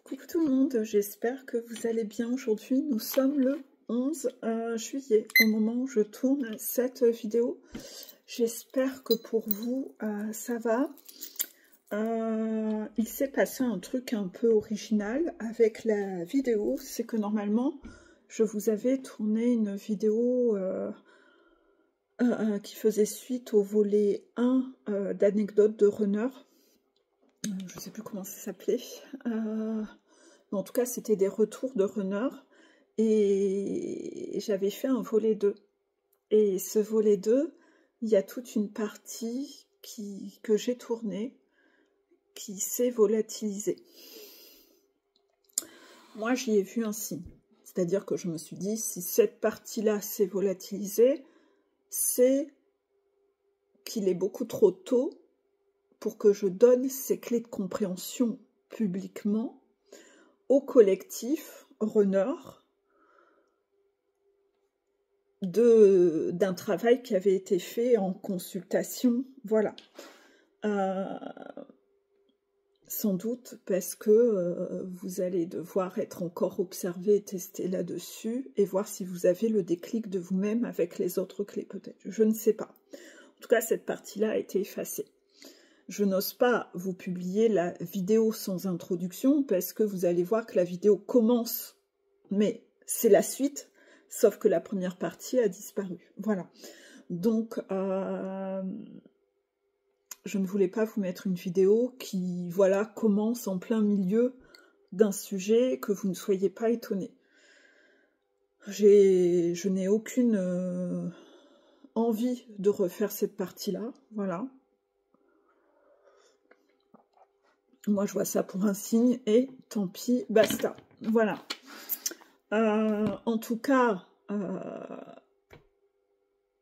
Coucou tout le monde, j'espère que vous allez bien aujourd'hui. Nous sommes le 11 juillet, au moment où je tourne cette vidéo. J'espère que pour vous, ça va. Il s'est passé un truc un peu original avec la vidéo. C'est que normalement, je vous avais tourné une vidéo qui faisait suite au volet 1 d'anecdotes de runner. Je ne sais plus comment ça s'appelait. En tout cas, c'était des retours de runner. Et j'avais fait un volet 2. Et ce volet 2, il y a toute une partie que j'ai tournée qui s'est volatilisée. Moi, j'y ai vu un signe. C'est-à-dire que je me suis dit, si cette partie-là s'est volatilisée, c'est qu'il est beaucoup trop tôt pour que je donne ces clés de compréhension publiquement au collectif runner d'un travail qui avait été fait en consultation, voilà. Sans doute parce que vous allez devoir être encore observé et testé là-dessus et voir si vous avez le déclic de vous-même avec les autres clés peut-être, je ne sais pas. En tout cas, cette partie-là a été effacée. Je n'ose pas vous publier la vidéo sans introduction parce que vous allez voir que la vidéo commence, mais c'est la suite, sauf que la première partie a disparu. Voilà. Donc, je ne voulais pas vous mettre une vidéo qui, voilà, commence en plein milieu d'un sujet, que vous ne soyez pas étonnés. Je n'ai aucune envie de refaire cette partie-là, voilà. Moi, je vois ça pour un signe et tant pis, basta. Voilà. En tout cas,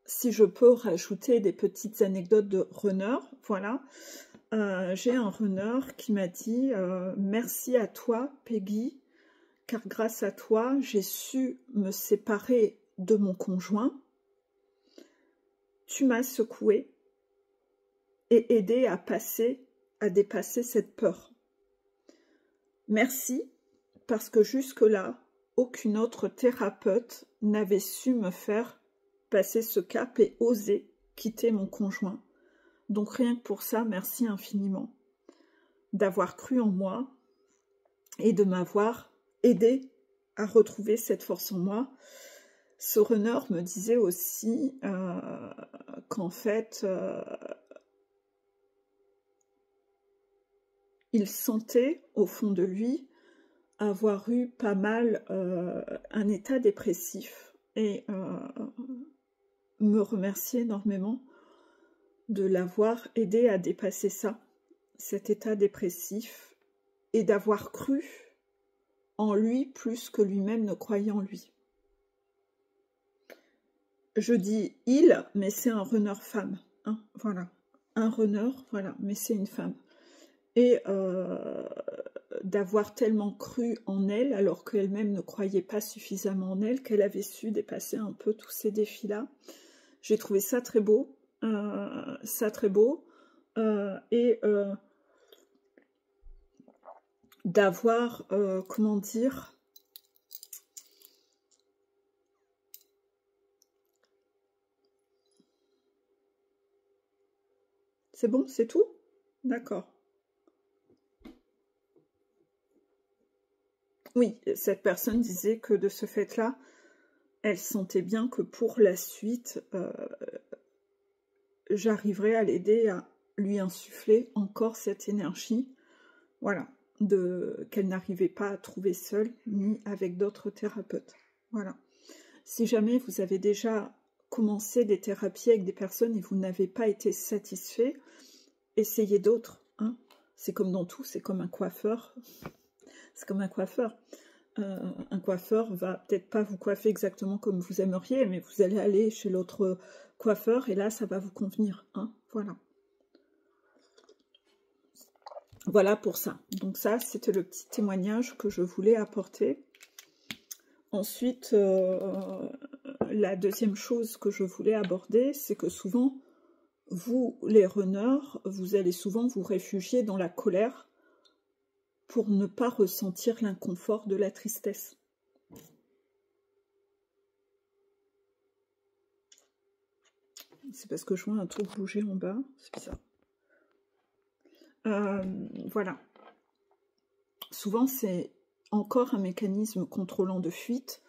si je peux rajouter des petites anecdotes de runner, voilà. J'ai un runner qui m'a dit merci à toi, Peggy, car grâce à toi, j'ai su me séparer de mon conjoint. Tu m'as secoué et aidé à dépasser cette peur. Merci, parce que jusque-là, aucune autre thérapeute n'avait su me faire passer ce cap et oser quitter mon conjoint. Donc rien que pour ça, merci infiniment d'avoir cru en moi et de m'avoir aidé à retrouver cette force en moi. Ce runner me disait aussi qu'en fait, il sentait au fond de lui avoir eu pas mal un état dépressif et me remercier énormément de l'avoir aidé à dépasser ça, cet état dépressif, et d'avoir cru en lui plus que lui-même ne croyait en lui. Je dis il, mais c'est un runner femme, hein, voilà. Un runner, voilà, mais c'est une femme. Et d'avoir tellement cru en elle, alors qu'elle-même ne croyait pas suffisamment en elle, qu'elle avait su dépasser un peu tous ces défis-là. J'ai trouvé ça très beau, et d'avoir, comment dire, c'est bon, c'est tout? D'accord. Oui, cette personne disait que de ce fait-là, elle sentait bien que pour la suite, j'arriverais à l'aider à lui insuffler encore cette énergie, voilà, qu'elle n'arrivait pas à trouver seule, ni avec d'autres thérapeutes. Voilà. Si jamais vous avez déjà commencé des thérapies avec des personnes et vous n'avez pas été satisfait, essayez d'autres. Hein. C'est comme dans tout, c'est comme un coiffeur. C'est comme un coiffeur. Un coiffeur va peut-être pas vous coiffer exactement comme vous aimeriez, mais vous allez aller chez l'autre coiffeur et là, ça va vous convenir. Hein, voilà. Voilà pour ça. Donc ça, c'était le petit témoignage que je voulais apporter. Ensuite, la deuxième chose que je voulais aborder, c'est que souvent, vous, les runners, vous allez souvent vous réfugier dans la colère pour ne pas ressentir l'inconfort de la tristesse. C'est parce que je vois un truc bouger en bas, c'est bizarre. Voilà. Souvent, c'est encore un mécanisme contrôlant de fuite.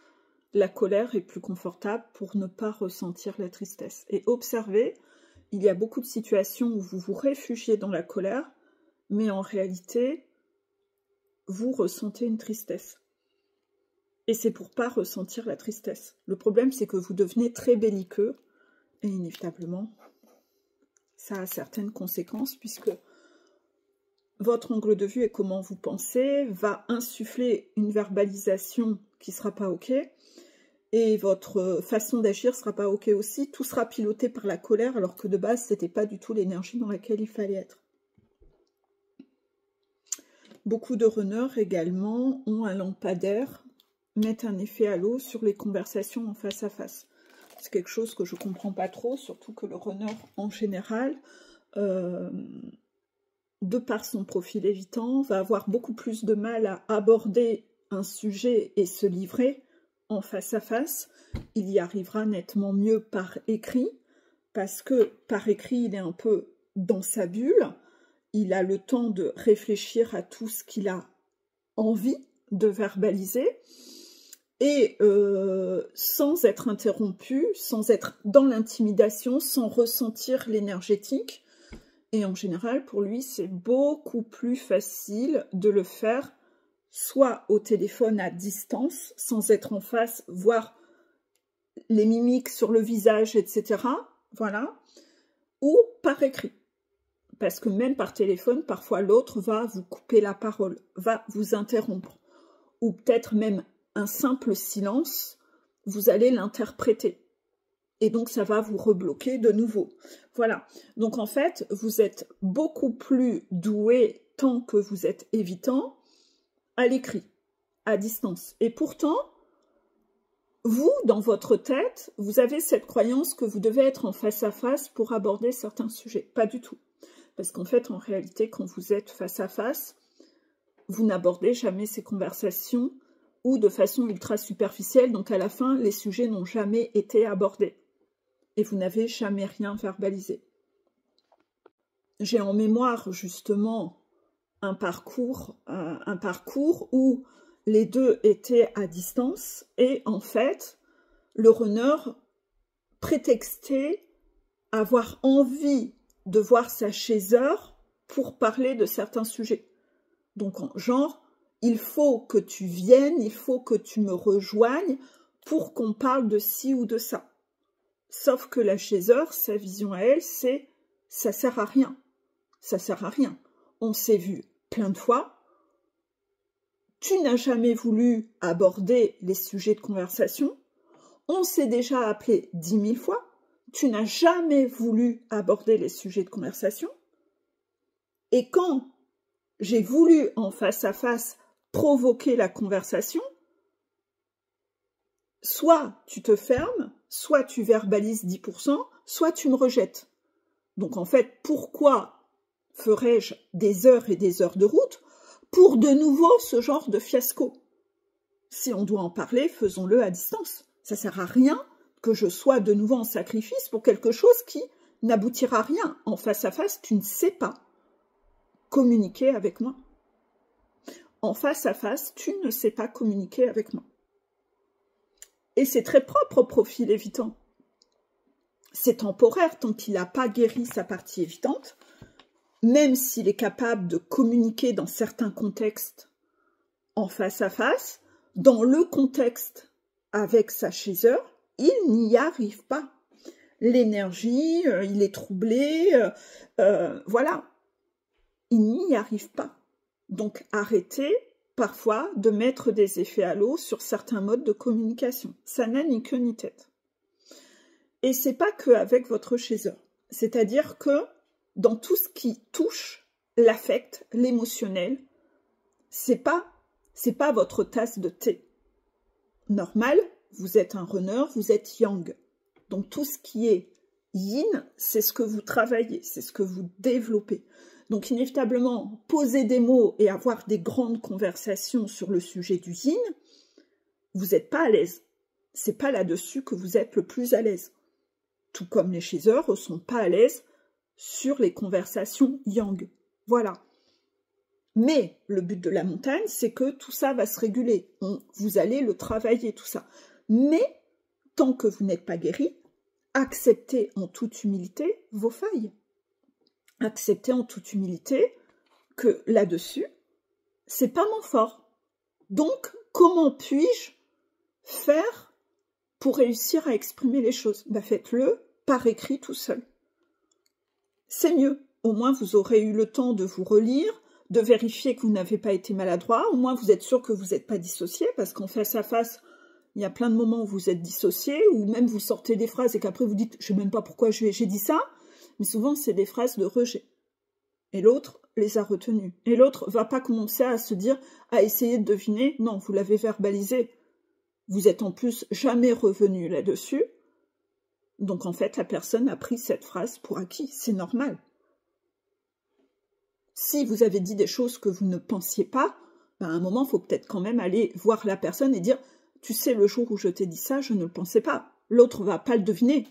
La colère est plus confortable pour ne pas ressentir la tristesse. Et observez, il y a beaucoup de situations où vous vous réfugiez dans la colère, mais en réalité, vous ressentez une tristesse. Et c'est pour ne pas ressentir la tristesse. Le problème, c'est que vous devenez très belliqueux, et inévitablement, ça a certaines conséquences, puisque votre angle de vue et comment vous pensez va insuffler une verbalisation qui ne sera pas OK, et votre façon d'agir ne sera pas OK aussi. Tout sera piloté par la colère, alors que de base, ce n'était pas du tout l'énergie dans laquelle il fallait être. Beaucoup de runners également ont un lampadaire, mettent un effet halo sur les conversations en face à face. C'est quelque chose que je ne comprends pas trop, surtout que le runner en général, de par son profil évitant, va avoir beaucoup plus de mal à aborder un sujet et se livrer en face à face. Il y arrivera nettement mieux par écrit, parce que par écrit, il est un peu dans sa bulle, il a le temps de réfléchir à tout ce qu'il a envie de verbaliser, et sans être interrompu, sans être dans l'intimidation, sans ressentir l'énergétique. Et en général, pour lui, c'est beaucoup plus facile de le faire soit au téléphone à distance, sans être en face, voir les mimiques sur le visage, etc. Voilà. Ou par écrit. Parce que même par téléphone, parfois l'autre va vous couper la parole, va vous interrompre. Ou peut-être même un simple silence, vous allez l'interpréter. Et donc, ça va vous rebloquer de nouveau. Voilà. Donc, en fait, vous êtes beaucoup plus doué tant que vous êtes évitant à l'écrit, à distance. Et pourtant, vous, dans votre tête, vous avez cette croyance que vous devez être en face à face pour aborder certains sujets. Pas du tout. Parce qu'en fait, en réalité, quand vous êtes face à face, vous n'abordez jamais ces conversations ou de façon ultra superficielle. Donc, à la fin, les sujets n'ont jamais été abordés. Et vous n'avez jamais rien verbalisé. J'ai en mémoire justement un parcours où les deux étaient à distance et en fait, le runner prétextait avoir envie de voir sa chasseur pour parler de certains sujets. Donc, genre, il faut que tu viennes, il faut que tu me rejoignes pour qu'on parle de ci ou de ça. Sauf que la chasseur, sa vision à elle, c'est « ça sert à rien ». Ça sert à rien. On s'est vu plein de fois. Tu n'as jamais voulu aborder les sujets de conversation. On s'est déjà appelé 10 000 fois. Tu n'as jamais voulu aborder les sujets de conversation. Et quand j'ai voulu en face à face provoquer la conversation, soit tu te fermes, soit tu verbalises 10%, soit tu me rejettes. Donc en fait, pourquoi ferais-je des heures et des heures de route pour de nouveau ce genre de fiasco? Si on doit en parler, faisons-le à distance. Ça ne sert à rien que je sois de nouveau en sacrifice pour quelque chose qui n'aboutira à rien. En face à face, tu ne sais pas communiquer avec moi. En face à face, tu ne sais pas communiquer avec moi. Et c'est très propre au profil évitant. C'est temporaire tant qu'il n'a pas guéri sa partie évitante, même s'il est capable de communiquer dans certains contextes en face à face, dans le contexte avec sa chasseur, il n'y arrive pas. L'énergie, il est troublé, voilà. Il n'y arrive pas. Donc arrêtez parfois de mettre des effets halo sur certains modes de communication. Ça n'a ni queue ni tête. Et c'est pas qu'avec votre chasseur. C'est-à-dire que dans tout ce qui touche l'affect, l'émotionnel, c'est pas votre tasse de thé. Normal, vous êtes un runner, vous êtes yang. Donc tout ce qui est yin, c'est ce que vous travaillez, c'est ce que vous développez. Donc inévitablement, poser des mots et avoir des grandes conversations sur le sujet du yin, vous n'êtes pas à l'aise. C'est pas là-dessus que vous êtes le plus à l'aise. Tout comme les chasseurs ne sont pas à l'aise sur les conversations yang. Voilà. Mais le but de la montagne, c'est que tout ça va se réguler. Vous allez le travailler, tout ça. Mais tant que vous n'êtes pas guéri, acceptez en toute humilité vos failles. Acceptez en toute humilité que là-dessus, c'est pas mon fort. Donc, comment puis-je faire pour réussir à exprimer les choses? Ben, faites-le par écrit tout seul. C'est mieux. Au moins, vous aurez eu le temps de vous relire, de vérifier que vous n'avez pas été maladroit. Au moins, vous êtes sûr que vous n'êtes pas dissocié, parce qu'en face à face, il y a plein de moments où vous êtes dissocié, ou même vous sortez des phrases et qu'après vous dites « je ne sais même pas pourquoi j'ai dit ça », mais souvent, c'est des phrases de rejet. Et l'autre les a retenues. Et l'autre ne va pas commencer à se dire, à essayer de deviner. Non, vous l'avez verbalisé. Vous êtes en plus jamais revenu là-dessus. Donc en fait, la personne a pris cette phrase pour acquis. C'est normal. Si vous avez dit des choses que vous ne pensiez pas, ben à un moment, il faut peut-être quand même aller voir la personne et dire « tu sais, le jour où je t'ai dit ça, je ne le pensais pas. » L'autre ne va pas le deviner.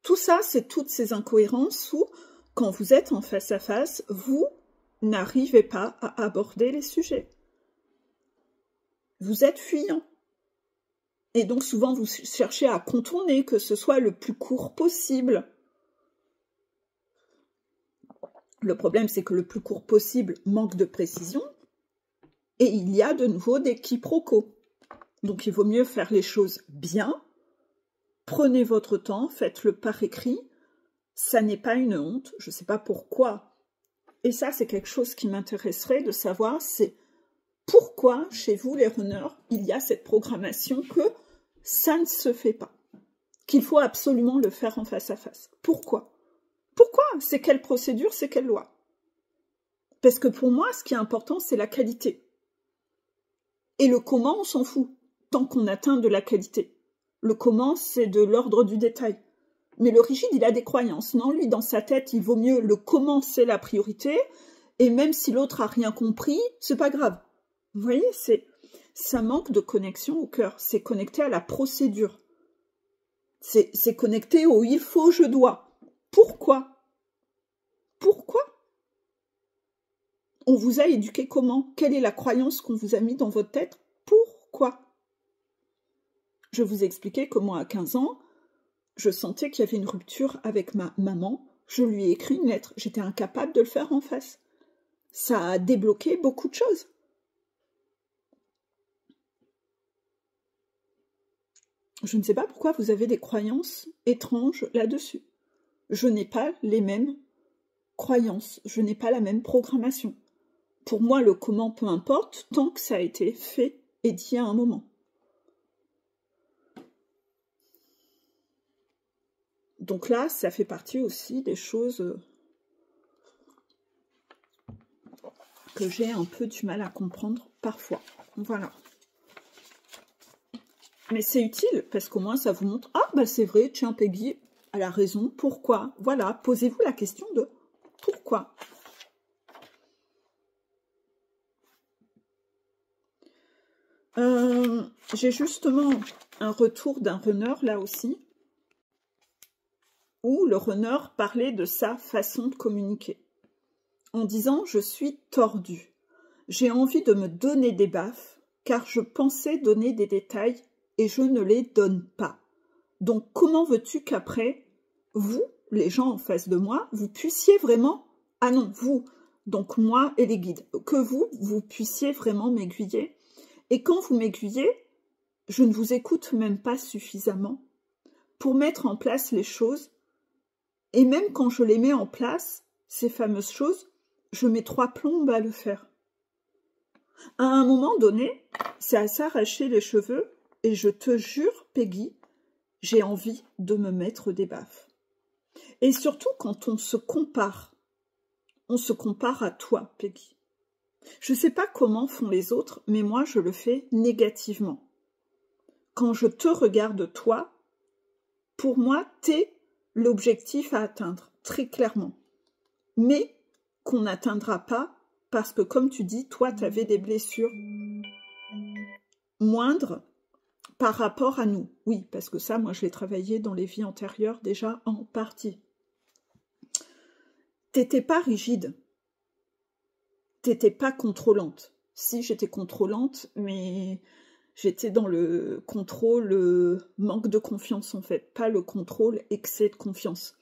Tout ça, c'est toutes ces incohérences où, quand vous êtes en face à face, vous n'arrivez pas à aborder les sujets. Vous êtes fuyant. Et donc souvent, vous cherchez à contourner, que ce soit le plus court possible. Le problème, c'est que le plus court possible manque de précision. Et il y a de nouveau des quiproquos. Donc il vaut mieux faire les choses bien. Prenez votre temps, faites-le par écrit. Ça n'est pas une honte, je ne sais pas pourquoi. Et ça, c'est quelque chose qui m'intéresserait de savoir, c'est pourquoi, chez vous, les runners, il y a cette programmation que ça ne se fait pas. Qu'il faut absolument le faire en face à face. Pourquoi? Pourquoi? C'est quelle procédure, c'est quelle loi? Parce que pour moi, ce qui est important, c'est la qualité. Et le comment, on s'en fout, tant qu'on atteint de la qualité. Le comment, c'est de l'ordre du détail. Mais le rigide, il a des croyances. Non, lui, dans sa tête, il vaut mieux le comment, c'est la priorité. Et même si l'autre a rien compris, c'est pas grave. Vous voyez, ça manque de connexion au cœur. C'est connecté à la procédure. C'est connecté au il faut, je dois. Pourquoi? Pourquoi? On vous a éduqué comment? Quelle est la croyance qu'on vous a mis dans votre tête? Pourquoi? Je vous expliquais comment à 15 ans, je sentais qu'il y avait une rupture avec ma maman. Je lui ai écrit une lettre. J'étais incapable de le faire en face. Ça a débloqué beaucoup de choses. Je ne sais pas pourquoi vous avez des croyances étranges là-dessus. Je n'ai pas les mêmes croyances. Je n'ai pas la même programmation. Pour moi, le comment, peu importe, tant que ça a été fait et dit à un moment. Donc là, ça fait partie aussi des choses que j'ai un peu du mal à comprendre parfois. Voilà. Mais c'est utile, parce qu'au moins ça vous montre « Ah, bah c'est vrai, tiens, Peggy, elle a raison, pourquoi ?» Voilà, posez-vous la question de « Pourquoi ?» J'ai justement un retour d'un runner, là aussi, où le runner parlait de sa façon de communiquer, en disant « Je suis tordu. J'ai envie de me donner des baffes, car je pensais donner des détails et je ne les donne pas. Donc comment veux-tu qu'après, vous, les gens en face de moi, vous puissiez vraiment... Ah non, vous, donc moi et les guides, que vous puissiez vraiment m'aiguiller. Et quand vous m'aiguillez, je ne vous écoute même pas suffisamment pour mettre en place les choses. Et même quand je les mets en place, ces fameuses choses, je mets 3 plombes à le faire. À un moment donné, c'est à s'arracher les cheveux et je te jure, Peggy, j'ai envie de me mettre des baffes. Et surtout quand on se compare à toi, Peggy. Je ne sais pas comment font les autres, mais moi je le fais négativement. Quand je te regarde toi, pour moi, t'es l'objectif à atteindre, très clairement. mais qu'on n'atteindra pas parce que, comme tu dis, toi, tu avais des blessures moindres par rapport à nous. Oui, parce que ça, moi, je l'ai travaillé dans les vies antérieures déjà en partie. T'étais pas rigide. T'étais pas contrôlante. Si, j'étais contrôlante, mais j'étais dans le contrôle, le manque de confiance, en fait. Pas le contrôle, excès de confiance.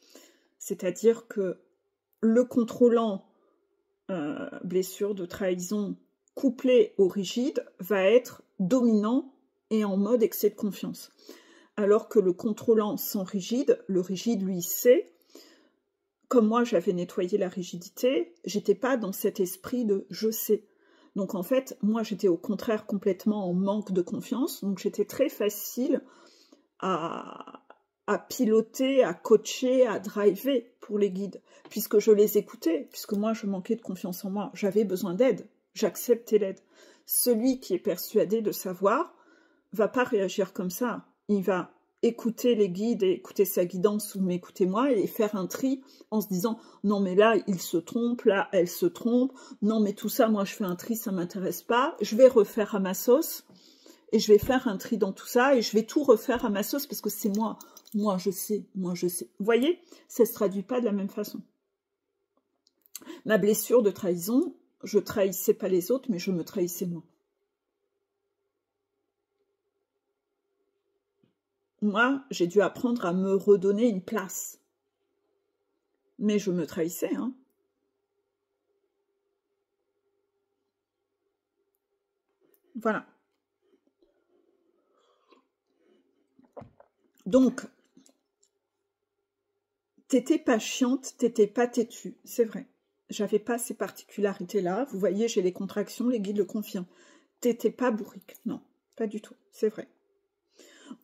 C'est-à-dire que le contrôlant, blessure de trahison, couplé au rigide, va être dominant et en mode excès de confiance. Alors que le contrôlant sans rigide, le rigide, lui, sait, comme moi j'avais nettoyé la rigidité, j'étais pas dans cet esprit de je sais. Donc en fait, moi j'étais au contraire complètement en manque de confiance, donc j'étais très facile à piloter, à coacher, à driver pour les guides, puisque je les écoutais, puisque moi je manquais de confiance en moi, j'avais besoin d'aide, j'acceptais l'aide. Celui qui est persuadé de savoir va pas réagir comme ça, il va écouter les guides et écouter sa guidance ou m'écouter moi et faire un tri en se disant non mais là il se trompe, là elle se trompe, non mais tout ça moi je fais un tri, ça m'intéresse pas, je vais refaire à ma sauce et je vais faire un tri dans tout ça et je vais tout refaire à ma sauce parce que c'est moi je sais, moi je sais. Vous voyez, ça se traduit pas de la même façon. Ma blessure de trahison, je trahissais pas les autres mais je me trahissais moi. Moi, j'ai dû apprendre à me redonner une place. Mais je me trahissais, hein. Voilà. Donc, t'étais pas chiante, t'étais pas têtue, c'est vrai. J'avais pas ces particularités-là. Vous voyez, j'ai les contractions, les guides le confirment. T'étais pas bourrique, non, pas du tout, c'est vrai.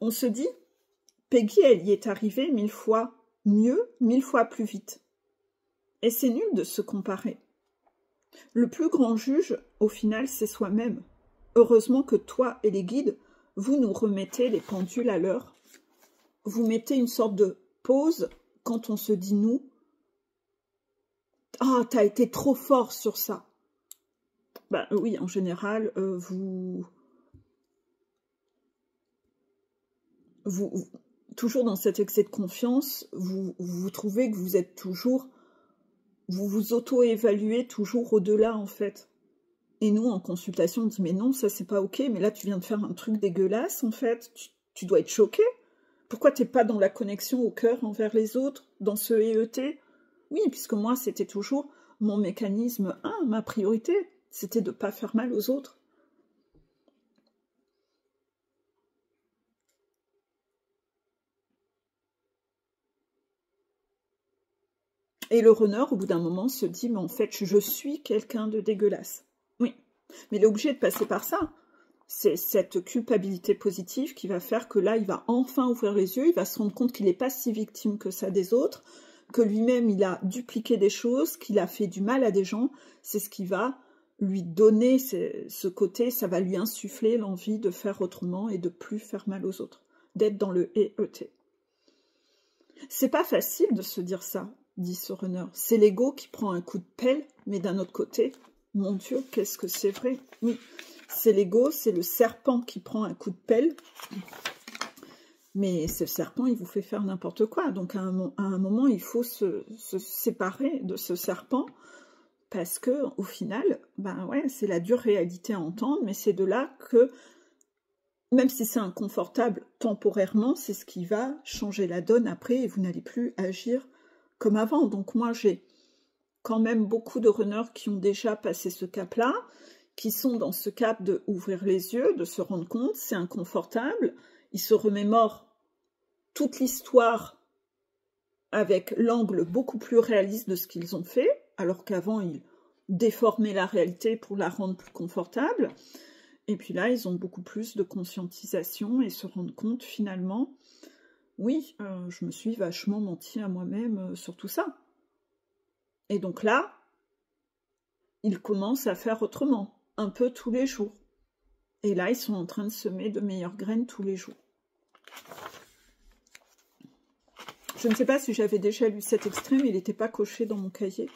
On se dit, Peggy, elle y est arrivée 1000 fois mieux, 1000 fois plus vite. Et c'est nul de se comparer. Le plus grand juge, au final, c'est soi-même. Heureusement que toi et les guides, vous nous remettez les pendules à l'heure. Vous mettez une sorte de pause quand on se dit nous. Ah, t'as été trop fort sur ça. Ben oui, en général, vous toujours dans cet excès de confiance, vous trouvez que vous êtes toujours, vous vous auto-évaluez toujours au-delà en fait. Et nous, en consultation, on dit mais non, ça c'est pas ok, mais là tu viens de faire un truc dégueulasse en fait, tu dois être choqué. Pourquoi t'es pas dans la connexion au cœur envers les autres, dans ce EET? Oui, puisque moi c'était toujours mon mécanisme 1, ma priorité, c'était de pas faire mal aux autres. Et le runner, au bout d'un moment, se dit, mais en fait, je suis quelqu'un de dégueulasse. Oui, mais il est obligé de passer par ça. C'est cette culpabilité positive qui va faire que là, il va enfin ouvrir les yeux, il va se rendre compte qu'il n'est pas si victime que ça des autres, que lui-même, il a dupliqué des choses, qu'il a fait du mal à des gens. C'est ce qui va lui donner ce côté, ça va lui insuffler l'envie de faire autrement et de plus faire mal aux autres, d'être dans le EET. C'est pas facile de se dire ça, dit ce runner. C'est l'ego qui prend un coup de pelle, mais d'un autre côté, mon Dieu, qu'est-ce que c'est vrai. Oui, c'est l'ego, c'est le serpent qui prend un coup de pelle, mais ce serpent, il vous fait faire n'importe quoi. Donc à un moment, il faut se séparer de ce serpent, parce que au final, ben ouais, c'est la dure réalité à entendre, mais c'est de là que, même si c'est inconfortable temporairement, c'est ce qui va changer la donne après et vous n'allez plus agir comme avant. Donc moi, j'ai quand même beaucoup de runners qui ont déjà passé ce cap-là, qui sont dans ce cap de ouvrir les yeux, de se rendre compte, c'est inconfortable. Ils se remémorent toute l'histoire avec l'angle beaucoup plus réaliste de ce qu'ils ont fait, alors qu'avant, ils déformaient la réalité pour la rendre plus confortable. Et puis là, ils ont beaucoup plus de conscientisation et se rendent compte finalement, oui, je me suis vachement menti à moi-même sur tout ça. Et donc là, ils commencent à faire autrement, un peu tous les jours. Et là, ils sont en train de semer de meilleures graines tous les jours. Je ne sais pas si j'avais déjà lu cet extrait, mais il n'était pas coché dans mon cahier.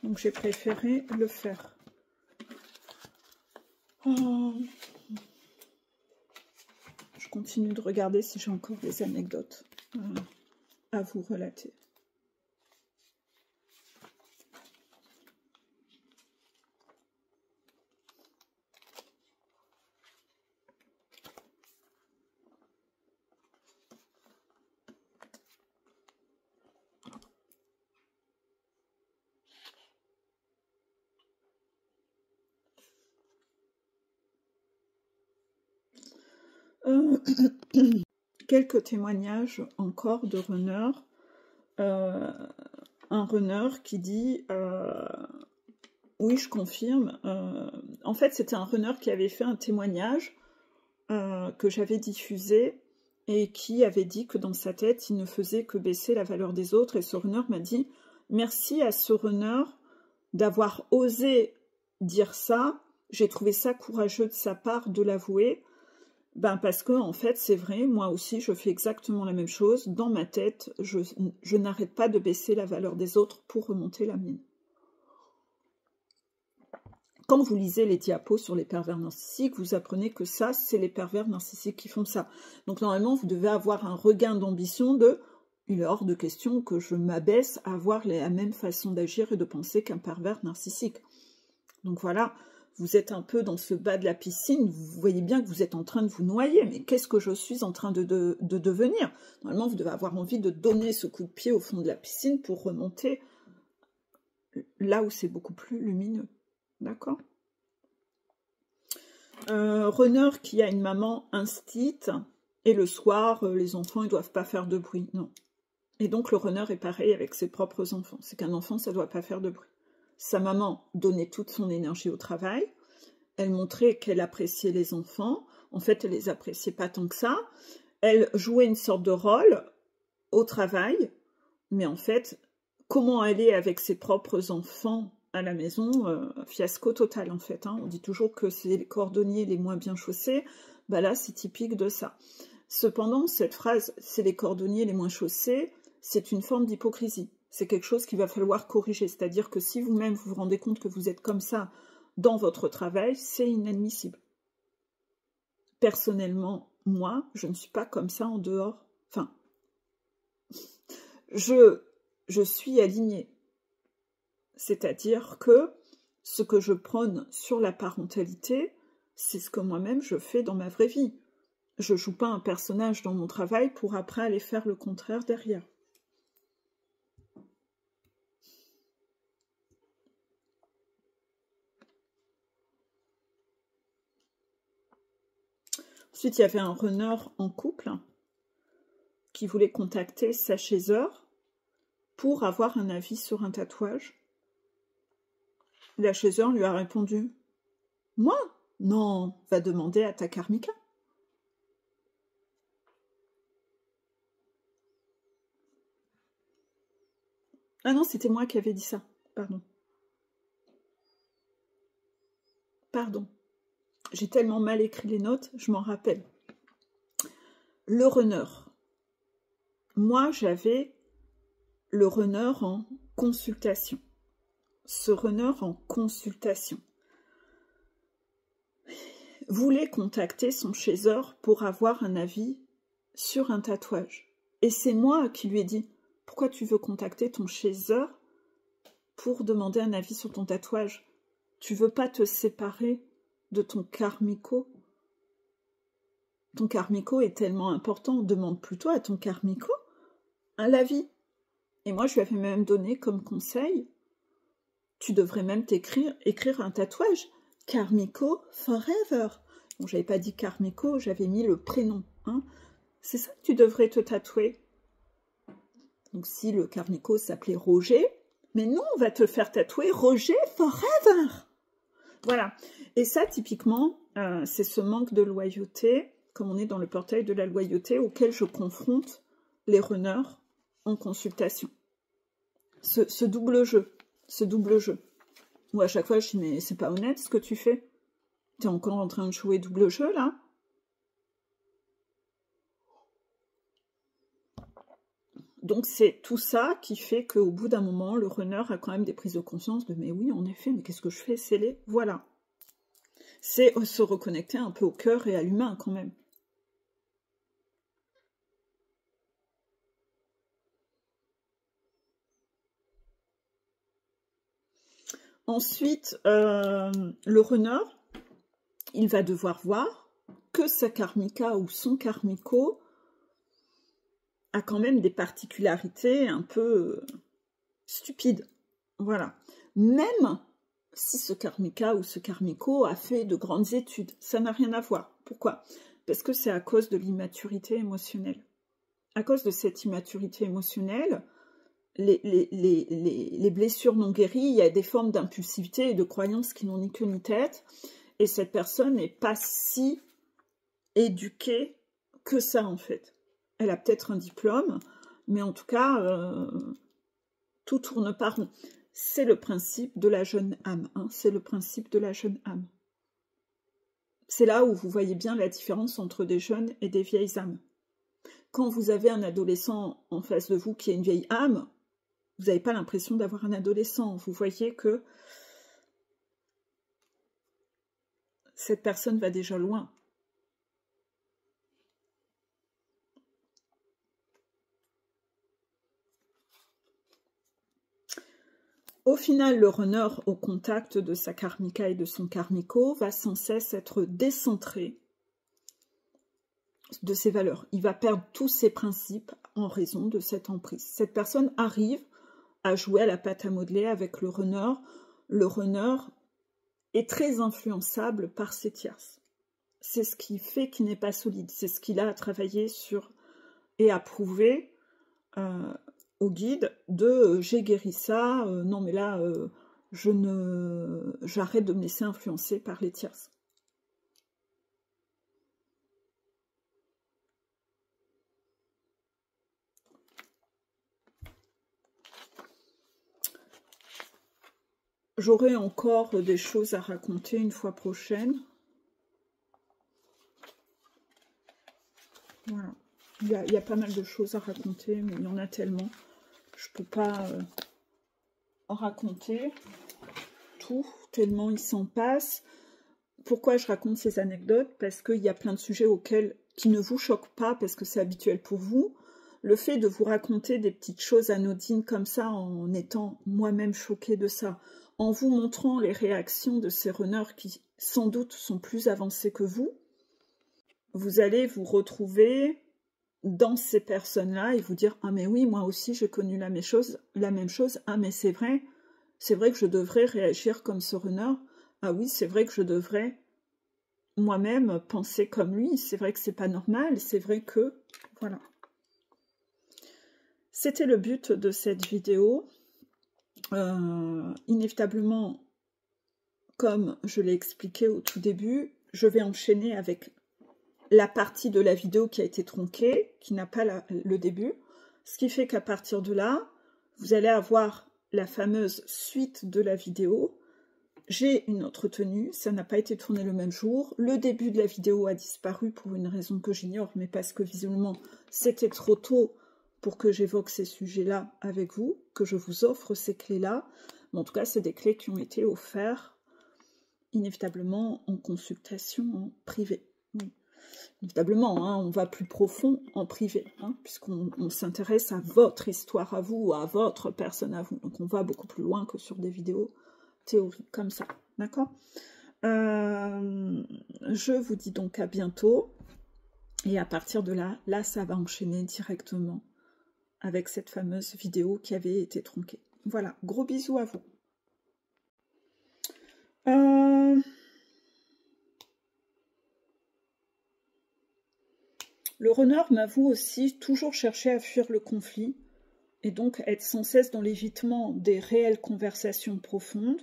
Donc j'ai préféré le faire. Oh. Je continue de regarder si j'ai encore des anecdotes à vous relater. Quelques témoignages encore de runners. Un runner qui dit oui, je confirme. En fait, c'était un runner qui avait fait un témoignage que j'avais diffusé et qui avait dit que dans sa tête, il ne faisait que baisser la valeur des autres. Et ce runner m'a dit merci à ce runner d'avoir osé dire ça. J'ai trouvé ça courageux de sa part de l'avouer. Ben parce que, en fait, c'est vrai, moi aussi, je fais exactement la même chose. Dans ma tête, je n'arrête pas de baisser la valeur des autres pour remonter la mienne. Quand vous lisez les diapos sur les pervers narcissiques, vous apprenez que ça, c'est les pervers narcissiques qui font ça. Donc, normalement, vous devez avoir un regain d'ambition de « il est hors de question que je m'abaisse à avoir la même façon d'agir et de penser qu'un pervers narcissique. » Donc, voilà. Vous êtes un peu dans ce bas de la piscine, vous voyez bien que vous êtes en train de vous noyer, mais qu'est-ce que je suis en train de devenir? Normalement, vous devez avoir envie de donner ce coup de pied au fond de la piscine pour remonter là où c'est beaucoup plus lumineux. D'accord? Runner qui a une maman instite, et le soir, les enfants, ils ne doivent pas faire de bruit. Non. Et donc, le runner est pareil avec ses propres enfants. C'est qu'un enfant, ça ne doit pas faire de bruit. Sa maman donnait toute son énergie au travail. Elle montrait qu'elle appréciait les enfants. En fait, elle les appréciait pas tant que ça. Elle jouait une sorte de rôle au travail. Mais en fait, comment elle est avec ses propres enfants à la maison, fiasco total en fait. Hein. On dit toujours que c'est les cordonniers les moins bien chaussés. Bah là, c'est typique de ça. Cependant, cette phrase « c'est les cordonniers les moins chaussés », c'est une forme d'hypocrisie. C'est quelque chose qu'il va falloir corriger. C'est-à-dire que si vous-même vous vous rendez compte que vous êtes comme ça dans votre travail, c'est inadmissible. Personnellement, moi, je ne suis pas comme ça en dehors. Enfin, je suis alignée. C'est-à-dire que ce que je prône sur la parentalité, c'est ce que moi-même je fais dans ma vraie vie. Je ne joue pas un personnage dans mon travail pour après aller faire le contraire derrière. Ensuite, il y avait un runner en couple qui voulait contacter sa chasseur pour avoir un avis sur un tatouage. La chasseur lui a répondu « Moi? Non, va demander à ta karmika. » Ah non, c'était moi qui avais dit ça. Pardon. Pardon. J'ai tellement mal écrit les notes, je m'en rappelle. Le runner. Moi, j'avais le runner en consultation. Ce runner en consultation voulait contacter son chasseur pour avoir un avis sur un tatouage. Et c'est moi qui lui ai dit « Pourquoi tu veux contacter ton chasseur pour demander un avis sur ton tatouage? Tu veux pas te séparer de ton karmiko? Ton karmiko est tellement important, demande plutôt à ton karmiko un avis. » Et moi, je lui avais même donné comme conseil, tu devrais même écrire un tatouage, Karmiko Forever. Bon, j'avais pas dit Karmiko, j'avais mis le prénom. Hein. C'est ça que tu devrais te tatouer. Donc si le Karmiko s'appelait Roger, mais non, on va te faire tatouer Roger Forever. Voilà. Et ça, typiquement, c'est ce manque de loyauté, comme on est dans le portail de la loyauté, auquel je confronte les runners en consultation. Ce double jeu. Où à chaque fois, je dis, mais c'est pas honnête ce que tu fais. T'es encore en train de jouer double jeu, là? Donc c'est tout ça qui fait qu'au bout d'un moment, le runner a quand même des prises de conscience de « mais oui, en effet, mais qu'est-ce que je fais? C'est les... » Voilà. C'est se reconnecter un peu au cœur et à l'humain quand même. Ensuite, le runner, il va devoir voir que sa karmika ou son karmico a quand même des particularités un peu stupides. Voilà. Même si ce karmika ou ce karmico a fait de grandes études, ça n'a rien à voir. Pourquoi? Parce que c'est à cause de l'immaturité émotionnelle. À cause de cette immaturité émotionnelle, les blessures non guéries, il y a des formes d'impulsivité et de croyances qui n'ont ni queue ni tête, et cette personne n'est pas si éduquée que ça en fait. Elle a peut-être un diplôme, mais en tout cas, tout tourne pas rond. C'est le principe de la jeune âme, hein, c'est le principe de la jeune âme. C'est là où vous voyez bien la différence entre des jeunes et des vieilles âmes. Quand vous avez un adolescent en face de vous qui a une vieille âme, vous n'avez pas l'impression d'avoir un adolescent. Vous voyez que cette personne va déjà loin. Au final, le runner, au contact de sa karmika et de son karmico, va sans cesse être décentré de ses valeurs. Il va perdre tous ses principes en raison de cette emprise. Cette personne arrive à jouer à la pâte à modeler avec le runner. Le runner est très influençable par ses tierces. C'est ce qui fait qu'il n'est pas solide. C'est ce qu'il a à travailler sur et à prouver au guide de j'ai guéri ça, non mais là j'arrête de me laisser influencer par les tierces. J'aurai encore des choses à raconter une fois prochaine. Voilà. Il y a pas mal de choses à raconter, mais il y en a tellement. Je ne peux pas en raconter tout, tellement il s'en passe. Pourquoi je raconte ces anecdotes? Parce qu'il y a plein de sujets qui ne vous choquent pas, parce que c'est habituel pour vous. Le fait de vous raconter des petites choses anodines comme ça, en étant moi-même choquée de ça, en vous montrant les réactions de ces runners qui, sans doute, sont plus avancés que vous allez vous retrouver dans ces personnes-là et vous dire « Ah mais oui, moi aussi j'ai connu la même chose, ah mais c'est vrai que je devrais réagir comme ce runner, ah oui, c'est vrai que je devrais moi-même penser comme lui, c'est vrai que c'est pas normal, c'est vrai que... » Voilà. C'était le but de cette vidéo. Inévitablement, comme je l'ai expliqué au tout début, je vais enchaîner avec la partie de la vidéo qui a été tronquée, qui n'a pas le début, ce qui fait qu'à partir de là, vous allez avoir la fameuse suite de la vidéo. J'ai une autre tenue, ça n'a pas été tourné le même jour, le début de la vidéo a disparu pour une raison que j'ignore, mais parce que visiblement c'était trop tôt pour que j'évoque ces sujets-là avec vous, que je vous offre ces clés-là. Mais en tout cas, c'est des clés qui ont été offertes inévitablement en consultation en privé. Oui. Évidemment, hein, on va plus profond en privé, hein, puisqu'on s'intéresse à votre histoire à vous, à votre personne à vous. Donc on va beaucoup plus loin que sur des vidéos théoriques comme ça, d'accord? Je vous dis donc à bientôt. Et à partir de là, ça va enchaîner directement avec cette fameuse vidéo qui avait été tronquée. Voilà, gros bisous à vous. Le runner m'avoue aussi toujours chercher à fuir le conflit et donc être sans cesse dans l'évitement des réelles conversations profondes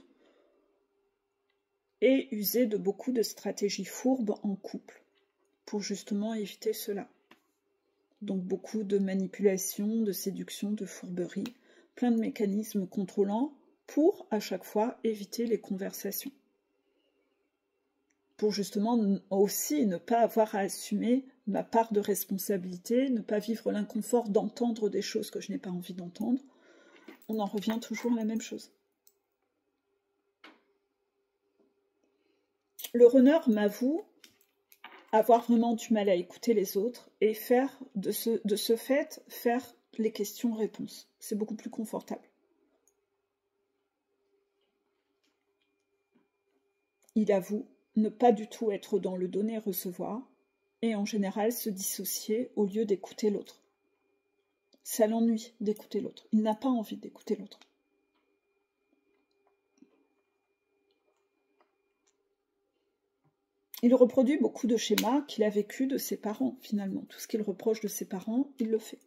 et user de beaucoup de stratégies fourbes en couple pour justement éviter cela. Donc beaucoup de manipulation, de séduction, de fourberie, plein de mécanismes contrôlants pour à chaque fois éviter les conversations. pour justement aussi ne pas avoir à assumer ma part de responsabilité, ne pas vivre l'inconfort d'entendre des choses que je n'ai pas envie d'entendre. On en revient toujours à la même chose. Le runner m'avoue avoir vraiment du mal à écouter les autres et faire de ce fait faire les questions-réponses. C'est beaucoup plus confortable. Il avoue ne pas du tout être dans le donner-recevoir et en général se dissocier au lieu d'écouter l'autre. Ça l'ennuie d'écouter l'autre. Il n'a pas envie d'écouter l'autre. Il reproduit beaucoup de schémas qu'il a vécu de ses parents, finalement. Tout ce qu'il reproche de ses parents, il le fait.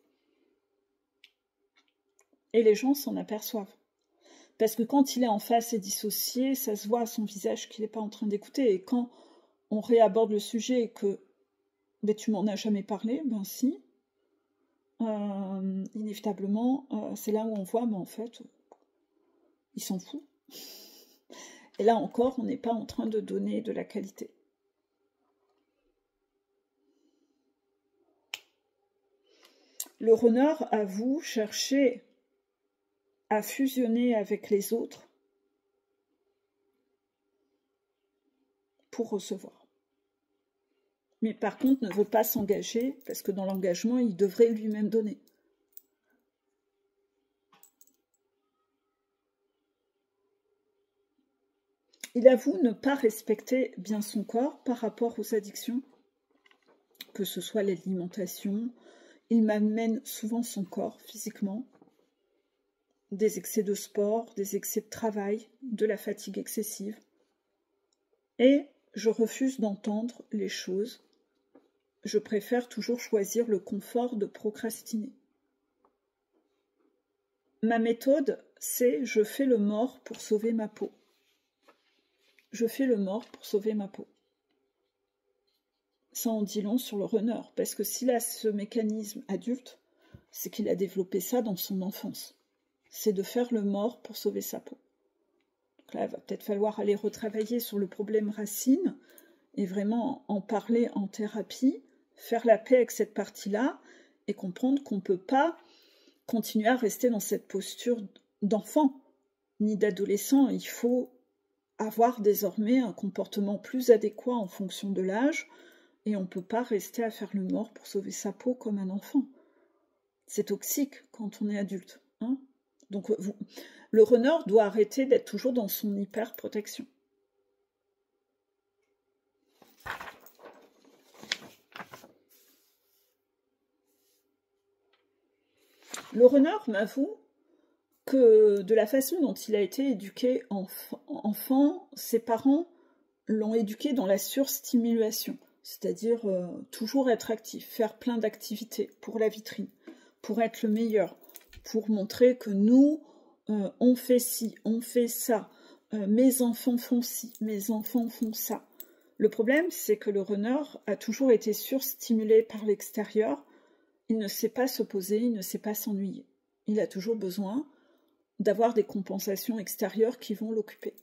Et les gens s'en aperçoivent. Parce que quand il est en face et dissocié, ça se voit à son visage qu'il n'est pas en train d'écouter. Et quand on réaborde le sujet et que ben, tu m'en as jamais parlé, ben si, inévitablement, c'est là où on voit, ben en fait, il s'en fout. Et là encore, on n'est pas en train de donner de la qualité. Le runner avoue chercher à fusionner avec les autres pour recevoir. Mais par contre, ne veut pas s'engager, parce que dans l'engagement, il devrait lui-même donner. Il avoue ne pas respecter bien son corps par rapport aux addictions, que ce soit l'alimentation. Il m'amène souvent son corps physiquement, des excès de sport, des excès de travail, de la fatigue excessive. Et je refuse d'entendre les choses. Je préfère toujours choisir le confort de procrastiner. Ma méthode, c'est je fais le mort pour sauver ma peau. Je fais le mort pour sauver ma peau. Ça en dit long sur le runner, parce que s'il a ce mécanisme adulte, c'est qu'il a développé ça dans son enfance. C'est de faire le mort pour sauver sa peau. Donc là, il va peut-être falloir aller retravailler sur le problème racine et vraiment en parler en thérapie, faire la paix avec cette partie-là et comprendre qu'on ne peut pas continuer à rester dans cette posture d'enfant ni d'adolescent. Il faut avoir désormais un comportement plus adéquat en fonction de l'âge et on ne peut pas rester à faire le mort pour sauver sa peau comme un enfant. C'est toxique quand on est adulte. Hein. Donc le runner doit arrêter d'être toujours dans son hyper-protection. Le runner m'avoue que de la façon dont il a été éduqué enfant, ses parents l'ont éduqué dans la surstimulation, c'est-à-dire toujours être actif, faire plein d'activités pour la vitrine, pour être le meilleur, pour montrer que nous, on fait ci, on fait ça, mes enfants font ci, mes enfants font ça. Le problème, c'est que le runner a toujours été surstimulé par l'extérieur. Il ne sait pas se poser, il ne sait pas s'ennuyer. Il a toujours besoin d'avoir des compensations extérieures qui vont l'occuper.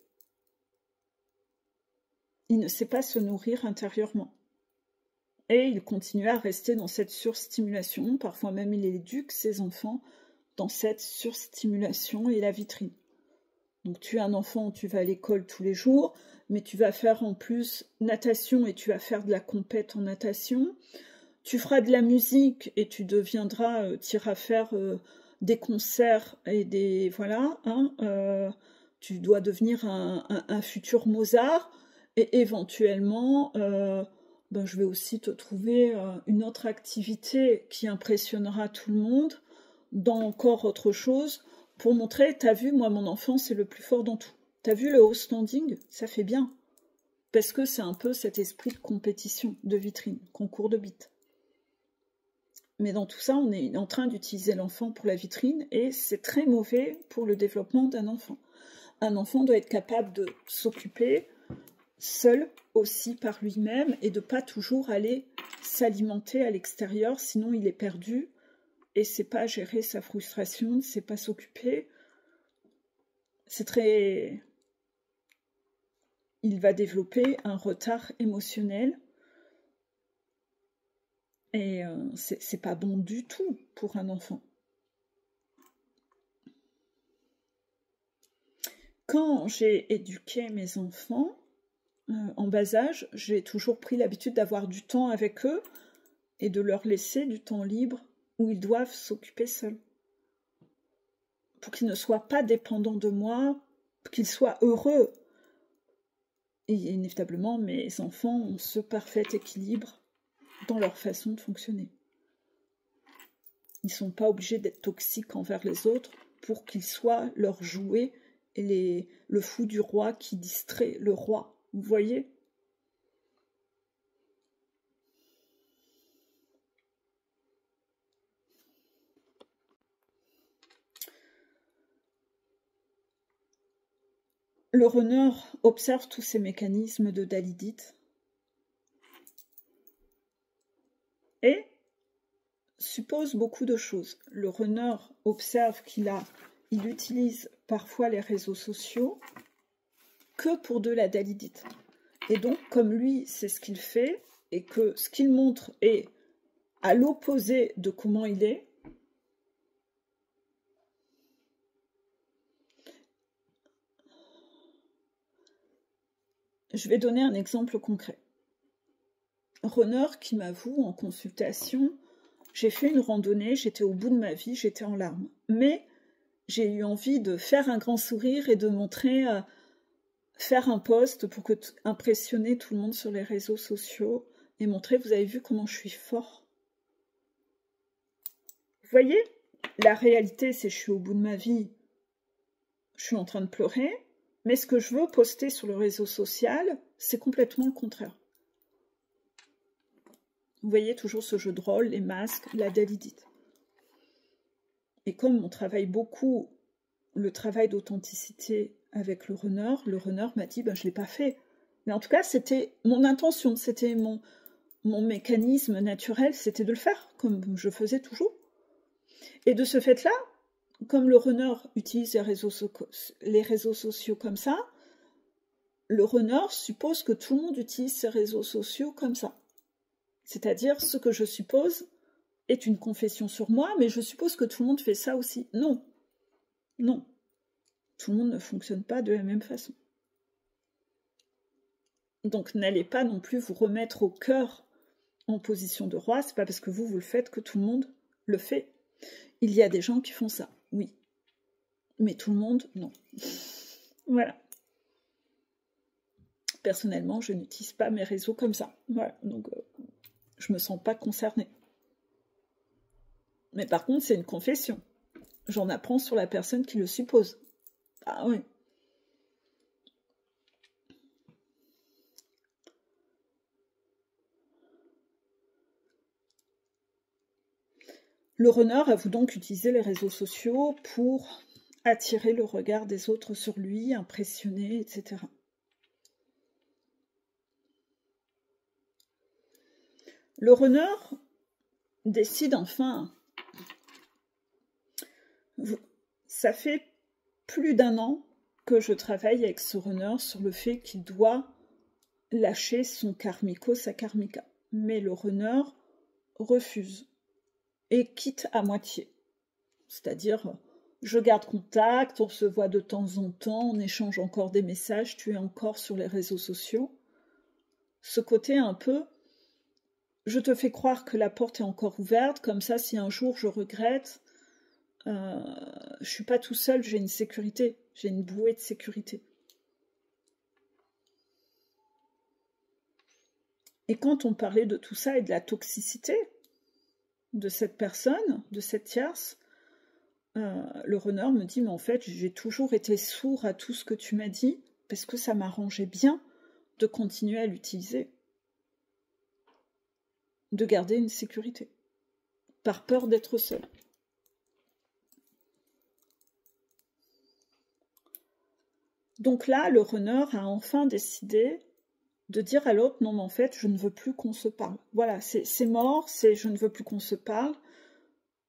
Il ne sait pas se nourrir intérieurement. Et il continue à rester dans cette surstimulation. Parfois même, il éduque ses enfants dans cette surstimulation et la vitrine. Donc tu es un enfant, tu vas à l'école tous les jours, mais tu vas faire en plus natation et tu vas faire de la compète en natation. Tu feras de la musique et tu deviendras, tu iras faire des concerts et des... Voilà, hein, tu dois devenir un futur Mozart et éventuellement, ben, je vais aussi te trouver une autre activité qui impressionnera tout le monde dans encore autre chose pour montrer, t'as vu, moi mon enfant c'est le plus fort dans tout. T'as vu le haut standing, ça fait bien. Parce que c'est un peu cet esprit de compétition, de vitrine, concours de bits. Mais dans tout ça, on est en train d'utiliser l'enfant pour la vitrine et c'est très mauvais pour le développement d'un enfant. Un enfant doit être capable de s'occuper seul aussi par lui-même et de pas toujours aller s'alimenter à l'extérieur, sinon il est perdu et c'est pas gérer sa frustration, c'est pas s'occuper. C'est très... il va développer un retard émotionnel. Et c'est pas bon du tout pour un enfant. Quand j'ai éduqué mes enfants en bas âge, j'ai toujours pris l'habitude d'avoir du temps avec eux et de leur laisser du temps libre où ils doivent s'occuper seuls. Pour qu'ils ne soient pas dépendants de moi, qu'ils soient heureux. Et inévitablement, mes enfants ont ce parfait équilibre dans leur façon de fonctionner. Ils ne sont pas obligés d'être toxiques envers les autres pour qu'ils soient leur jouet et le fou du roi qui distrait le roi. Vous voyez ? Le runner observe tous ces mécanismes de dalidite et suppose beaucoup de choses. Le runner observe qu'il utilise parfois les réseaux sociaux que pour de la dalidite. Et donc, comme lui, c'est ce qu'il fait, et que ce qu'il montre est à l'opposé de comment il est, je vais donner un exemple concret. Runner qui m'avoue en consultation, j'ai fait une randonnée, j'étais au bout de ma vie, j'étais en larmes. Mais j'ai eu envie de faire un grand sourire et de montrer, faire un post pour impressionner tout le monde sur les réseaux sociaux et montrer, vous avez vu comment je suis fort. Vous voyez, la réalité, c'est que je suis au bout de ma vie, je suis en train de pleurer, mais ce que je veux poster sur le réseau social, c'est complètement le contraire. Vous voyez toujours ce jeu de rôle, les masques, la dalidite. Et comme on travaille beaucoup le travail d'authenticité avec le runner m'a dit, ben, je ne l'ai pas fait. Mais en tout cas, c'était mon intention, c'était mon mécanisme naturel, c'était de le faire, comme je faisais toujours. Et de ce fait-là, comme le runner utilise les réseaux sociaux comme ça, le runner suppose que tout le monde utilise ces réseaux sociaux comme ça. C'est-à-dire, ce que je suppose est une confession sur moi, mais je suppose que tout le monde fait ça aussi. Non. Non. Tout le monde ne fonctionne pas de la même façon. Donc, n'allez pas non plus vous remettre au cœur en position de roi. C'est pas parce que vous le faites que tout le monde le fait. Il y a des gens qui font ça, oui. Mais tout le monde, non. Voilà. Personnellement, je n'utilise pas mes réseaux comme ça. Voilà. Donc, je me sens pas concernée. Mais par contre, c'est une confession. J'en apprends sur la personne qui le suppose. Ah oui. Le runner avoue donc utiliser les réseaux sociaux pour attirer le regard des autres sur lui, impressionner, etc. Le runner décide enfin, ça fait plus d'1 an que je travaille avec ce runner sur le fait qu'il doit lâcher son karmico, sa karmika. Mais le runner refuse et quitte à moitié. C'est-à-dire, je garde contact, on se voit de temps en temps, on échange encore des messages, tu es encore sur les réseaux sociaux. Ce côté un peu, je te fais croire que la porte est encore ouverte, comme ça si un jour je regrette, je suis pas tout seul, j'ai une sécurité, j'ai une bouée de sécurité. Et quand on parlait de tout ça et de la toxicité de cette personne, de cette tierce, le runner me dit, mais en fait, j'ai toujours été sourd à tout ce que tu m'as dit, parce que ça m'arrangeait bien de continuer à l'utiliser, de garder une sécurité, par peur d'être seul. Donc là, le runner a enfin décidé de dire à l'autre, non mais en fait, je ne veux plus qu'on se parle. Voilà, c'est mort, je ne veux plus qu'on se parle.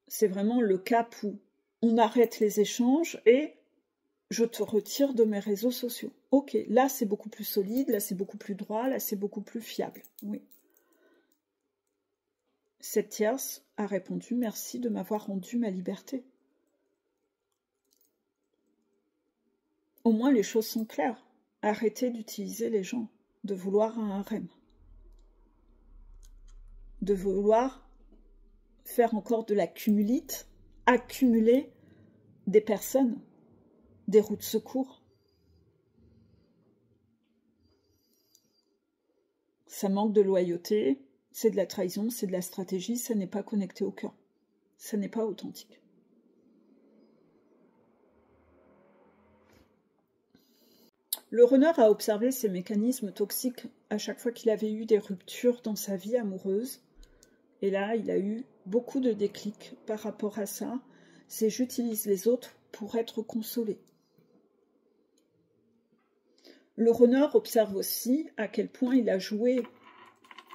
C'est vraiment le cap où on arrête les échanges et je te retire de mes réseaux sociaux. Ok, là c'est beaucoup plus solide, là c'est beaucoup plus droit, là c'est beaucoup plus fiable. Oui. Cette tierce a répondu « Merci de m'avoir rendu ma liberté ». Au moins les choses sont claires. Arrêtez d'utiliser les gens, de vouloir un harem. De vouloir faire encore de la cumulite, accumuler des personnes, des roues de secours. Ça manque de loyauté, c'est de la trahison, c'est de la stratégie, ça n'est pas connecté au cœur. Ça n'est pas authentique. Le runner a observé ces mécanismes toxiques à chaque fois qu'il avait eu des ruptures dans sa vie amoureuse. Et là, il a eu beaucoup de déclics par rapport à ça. C'est j'utilise les autres pour être consolé. Le runner observe aussi à quel point il a joué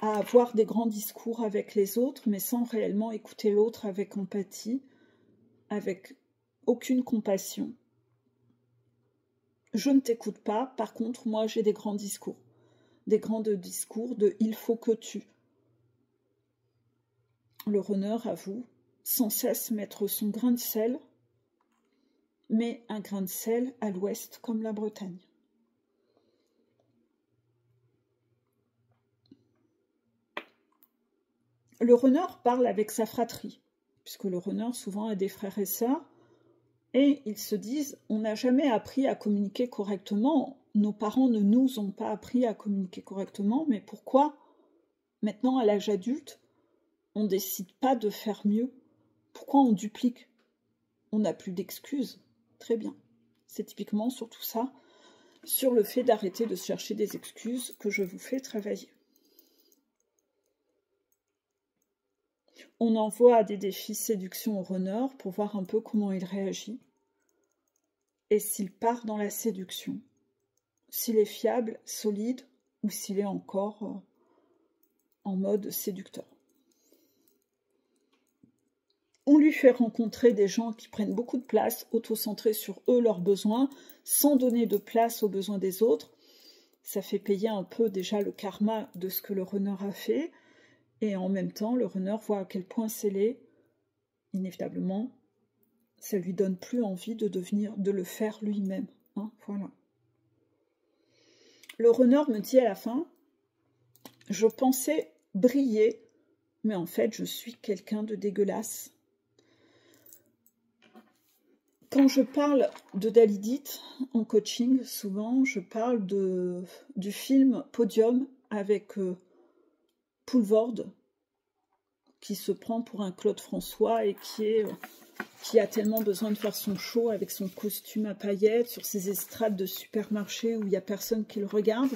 à avoir des grands discours avec les autres, mais sans réellement écouter l'autre avec empathie, avec aucune compassion. Je ne t'écoute pas, par contre, moi j'ai des grands discours. Des grands discours de « il faut que tu ». Le runner avoue sans cesse mettre son grain de sel, mais un grain de sel à l'ouest comme la Bretagne. Le runner parle avec sa fratrie, puisque le runner souvent a des frères et sœurs, et ils se disent « on n'a jamais appris à communiquer correctement, nos parents ne nous ont pas appris à communiquer correctement, mais pourquoi, maintenant à l'âge adulte, on ne décide pas de faire mieux? Pourquoi on duplique? On n'a plus d'excuses. » Très bien. C'est typiquement sur tout ça, sur le fait d'arrêter de chercher des excuses que je vous fais travailler. On envoie des défis séduction au runner pour voir un peu comment il réagit et s'il part dans la séduction, s'il est fiable, solide ou s'il est encore en mode séducteur. On lui fait rencontrer des gens qui prennent beaucoup de place, auto-centrés sur eux, leurs besoins, sans donner de place aux besoins des autres. Ça fait payer un peu déjà le karma de ce que le runner a fait. Et en même temps, le runner voit à quel point c'est laid. Inévitablement, ça lui donne plus envie de le faire lui-même. Hein, voilà. Le runner me dit à la fin, je pensais briller, mais en fait, je suis quelqu'un de dégueulasse. Quand je parle de Dalidite en coaching, souvent, je parle du film Podium avec Poulvorde, qui se prend pour un Claude François et qui a tellement besoin de faire son show avec son costume à paillettes sur ces estrades de supermarché où il n'y a personne qui le regarde.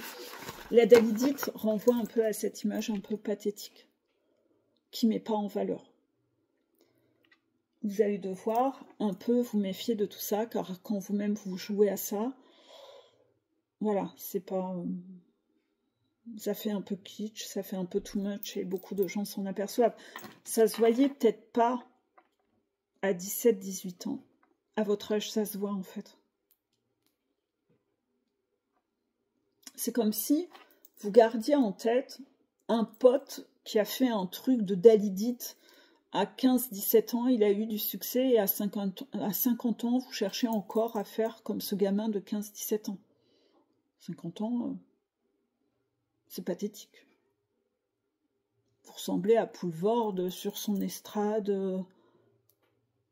La Dalidite renvoie un peu à cette image un peu pathétique, qui ne met pas en valeur. Vous allez devoir un peu vous méfier de tout ça, car quand vous-même vous jouez à ça, voilà, c'est pas... ça fait un peu kitsch, ça fait un peu too much, et beaucoup de gens s'en aperçoivent. Ça se voyait peut-être pas à 17-18 ans. À votre âge, ça se voit en fait. C'est comme si vous gardiez en tête un pote qui a fait un truc de Dalidite à 15-17 ans, il a eu du succès, et à 50 ans, vous cherchez encore à faire comme ce gamin de 15-17 ans. 50 ans, c'est pathétique. Vous ressemblez à Poulvorde sur son estrade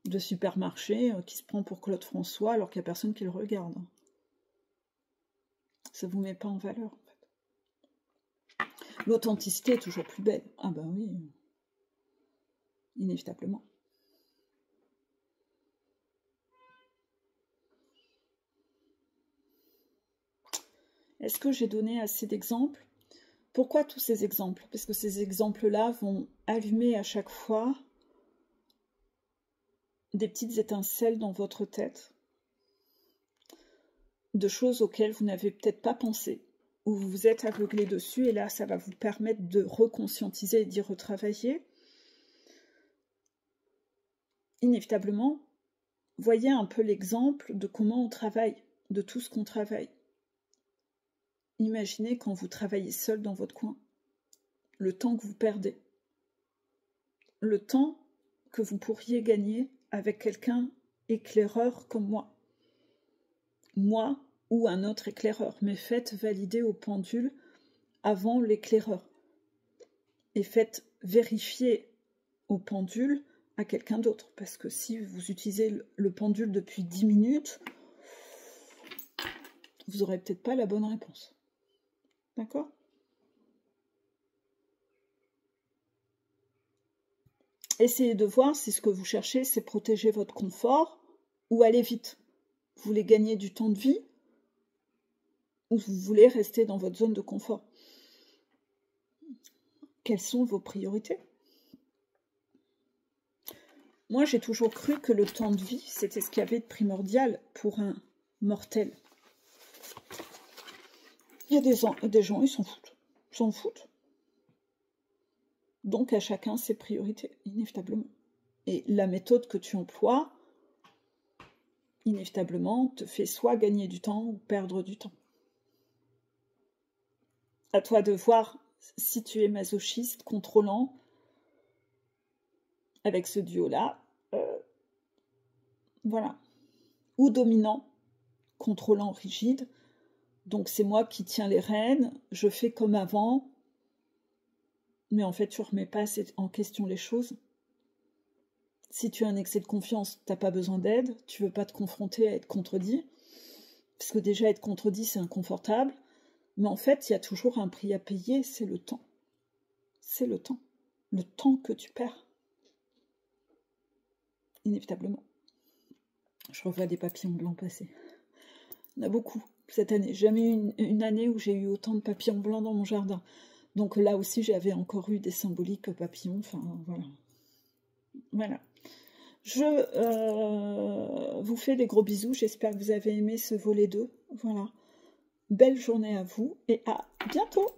de supermarché qui se prend pour Claude François alors qu'il n'y a personne qui le regarde. Ça ne vous met pas en valeur, en fait. L'authenticité est toujours plus belle. Ah ben oui, inévitablement. Est-ce que j'ai donné assez d'exemples? Pourquoi tous ces exemples? Parce que ces exemples-là vont allumer à chaque fois des petites étincelles dans votre tête, de choses auxquelles vous n'avez peut-être pas pensé, ou vous vous êtes aveuglé dessus, et là, ça va vous permettre de reconscientiser et d'y retravailler. Inévitablement, voyez un peu l'exemple de comment on travaille, de tout ce qu'on travaille. Imaginez quand vous travaillez seul dans votre coin, le temps que vous perdez, le temps que vous pourriez gagner avec quelqu'un éclaireur comme moi. Moi ou un autre éclaireur, mais faites valider au pendule avant l'éclaireur. Et faites vérifier au pendule à quelqu'un d'autre. Parce que si vous utilisez le pendule depuis 10 minutes, vous n'aurez peut-être pas la bonne réponse. D'accord? Essayez de voir si ce que vous cherchez, c'est protéger votre confort ou aller vite. Vous voulez gagner du temps de vie ou vous voulez rester dans votre zone de confort? Quelles sont vos priorités? Moi, j'ai toujours cru que le temps de vie, c'était ce qu'il y avait de primordial pour un mortel. Il y a des gens, ils s'en foutent. Ils s'en foutent. Donc, à chacun ses priorités, inévitablement. Et la méthode que tu emploies, inévitablement, te fait soit gagner du temps ou perdre du temps. À toi de voir si tu es masochiste, contrôlant, avec ce duo-là, voilà. Ou dominant, contrôlant, rigide. Donc c'est moi qui tiens les rênes, je fais comme avant, mais en fait tu ne remets pas en question les choses. Si tu as un excès de confiance, tu n'as pas besoin d'aide, tu ne veux pas te confronter à être contredit, parce que déjà être contredit c'est inconfortable, mais en fait il y a toujours un prix à payer, c'est le temps. C'est le temps que tu perds. Inévitablement. Je revois des papillons blancs passer. Il y en a beaucoup cette année. Jamais eu une année où j'ai eu autant de papillons blancs dans mon jardin. Donc là aussi, j'avais encore eu des symboliques papillons. Enfin, voilà. Voilà. Je vous fais des gros bisous. J'espère que vous avez aimé ce volet 2. Voilà. Belle journée à vous et à bientôt.